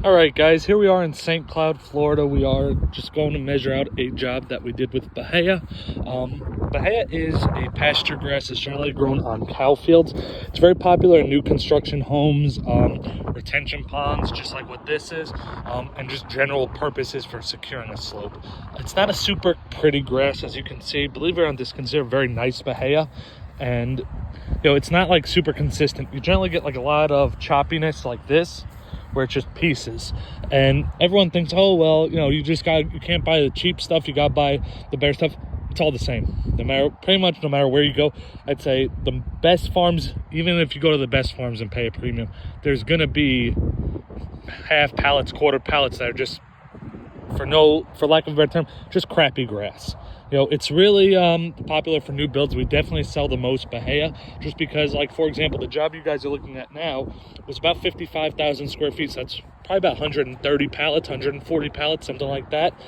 All right, guys, here we are in St. Cloud, Florida. We are just going to measure out a job that we did with Bahia. Bahia is a pasture grass. It's generally grown on cow fields. It's very popular in new construction homes, retention ponds, just like what this is, and just general purposes for securing a slope. It's not a super pretty grass, as you can see. Believe it or not, this is considered very nice Bahia. And, it's not like super consistent. You generally get like a lot of choppiness like this, where it's just pieces, and everyone thinks, oh well, you can't buy the cheap stuff, you gotta buy the better stuff. It's all the same, no matter where you go. I'd say the best farms, even if you go to the best farms and pay a premium, there's gonna be half pallets, quarter pallets that are just, for lack of a better term, just crappy grass. It's really popular for new builds. We definitely sell the most Bahia, just because, like, for example, the job you guys are looking at now was about 55,000 square feet. So that's probably about 130 pallets, 140 pallets, something like that.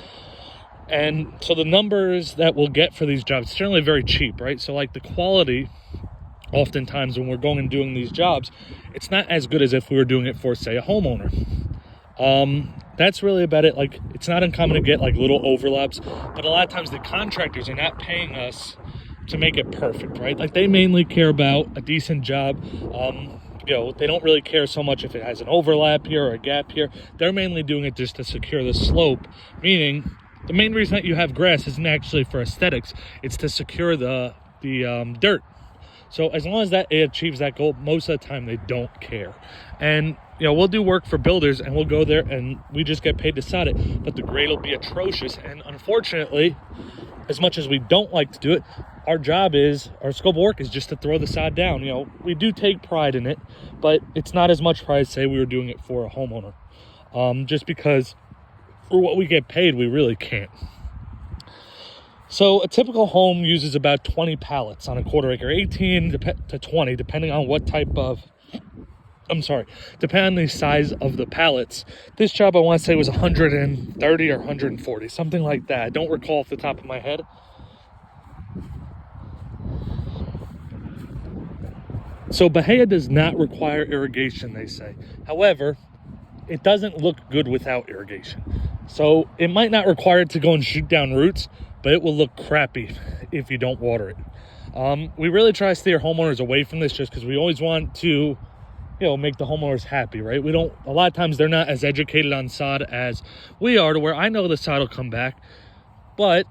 And so the numbers that we'll get for these jobs, it's generally very cheap, right? So like the quality, oftentimes when we're going and doing these jobs, it's not as good as if we were doing it for, say, a homeowner. That's really about it. Like, it's not uncommon to get like little overlaps, but a lot of times the contractors are not paying us to make it perfect, right? Like, they mainly care about a decent job. They don't really care so much if it has an overlap here or a gap here. They're mainly doing it just to secure the slope, meaning the main reason that you have grass isn't actually for aesthetics. It's to secure the dirt. So as long as it achieves that goal, most of the time they don't care. And we'll do work for builders, and we'll go there and we just get paid to sod it, but the grade will be atrocious. And unfortunately, as much as we don't like to do it, our scope of work is just to throw the sod down. We do take pride in it, but it's not as much pride as, say, we were doing it for a homeowner. Just because for what we get paid, we really can't. So a typical home uses about 20 pallets on a quarter acre, 18 to 20, depending on depending on the size of the pallets. This job, I want to say, was 130 or 140, something like that. I don't recall off the top of my head. So Bahia does not require irrigation, they say. However, it doesn't look good without irrigation. So it might not require it to go and shoot down roots, but it will look crappy if you don't water it. We really try to steer homeowners away from this, just because we always want to, make the homeowners happy, right? A lot of times they're not as educated on sod as we are, to where I know the sod will come back, but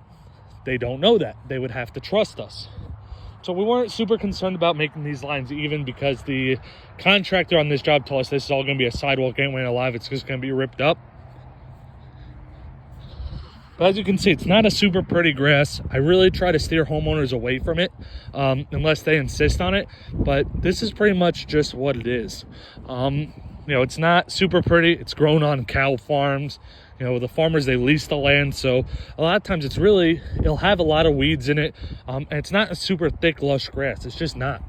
they don't know that. They would have to trust us. So we weren't super concerned about making these lines even, because the contractor on this job told us this is all going to be a sidewalk, ain't weighing alive. It's just going to be ripped up. But as you can see, it's not a super pretty grass. I really try to steer homeowners away from it, unless they insist on it. But this is pretty much just what it is. It's not super pretty. It's grown on cow farms. The farmers, they lease the land. So a lot of times it'll have a lot of weeds in it. And it's not a super thick, lush grass. It's just not.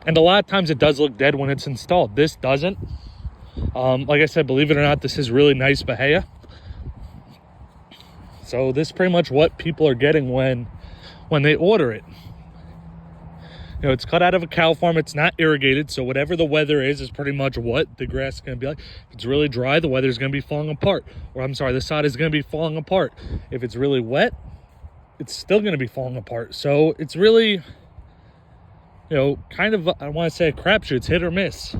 And a lot of times it does look dead when it's installed. This doesn't. Like I said, believe it or not, this is really nice Bahia. So this is pretty much what people are getting when they order it. It's cut out of a cow farm. It's not irrigated, so whatever the weather is pretty much what the grass is going to be like. If it's really dry, the weather is going to be falling apart. the sod is going to be falling apart. If it's really wet, it's still going to be falling apart. So it's really, kind of, I want to say, a crapshoot. It's hit or miss.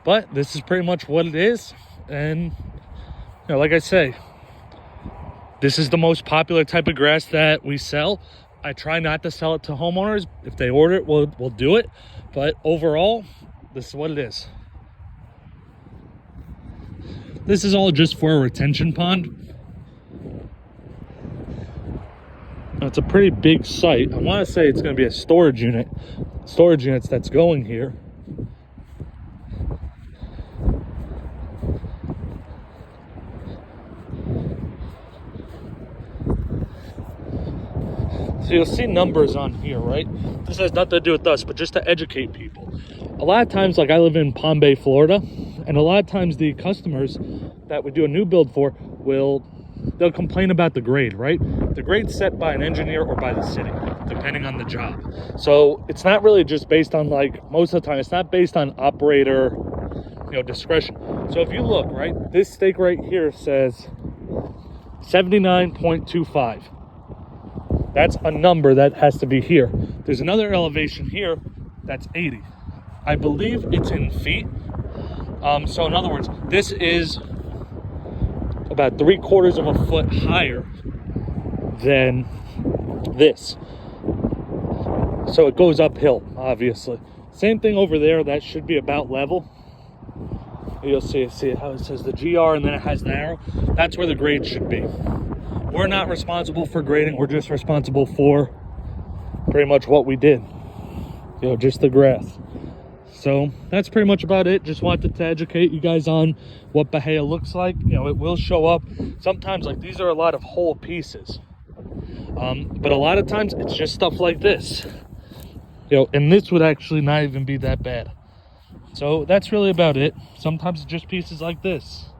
But this is pretty much what it is. And, like I say, this is the most popular type of grass that we sell. I try not to sell it to homeowners. If they order it, we'll do it. But overall, this is what it is. This is all just for a retention pond. Now, it's a pretty big site. I want to say it's going to be a storage units that's going here. So you'll see numbers on here, right? This has nothing to do with us, but just to educate people. A lot of times, like, I live in Palm Bay, Florida, and a lot of times the customers that we do a new build for they'll complain about the grade, right? The grade's set by an engineer or by the city. depending on the job. So it's not really just based on, like, most of the time, it's not based on operator, discretion. So if you look, right, this stake right here says 79.25. That's a number that has to be here. There's another elevation here that's 80. I believe it's in feet. So in other words, this is about 3/4 of a foot higher than this. So it goes uphill, obviously. Same thing over there, that should be about level. You'll see how it says the GR and then it has the arrow. That's where the grade should be. We're not responsible for grading, we're just responsible for pretty much what we did. Just the grass. So that's pretty much about it. Just wanted to educate you guys on what Bahia looks like. It will show up. Sometimes, like, these are a lot of whole pieces. But a lot of times it's just stuff like this. And this would actually not even be that bad. So that's really about it. Sometimes it's just pieces like this.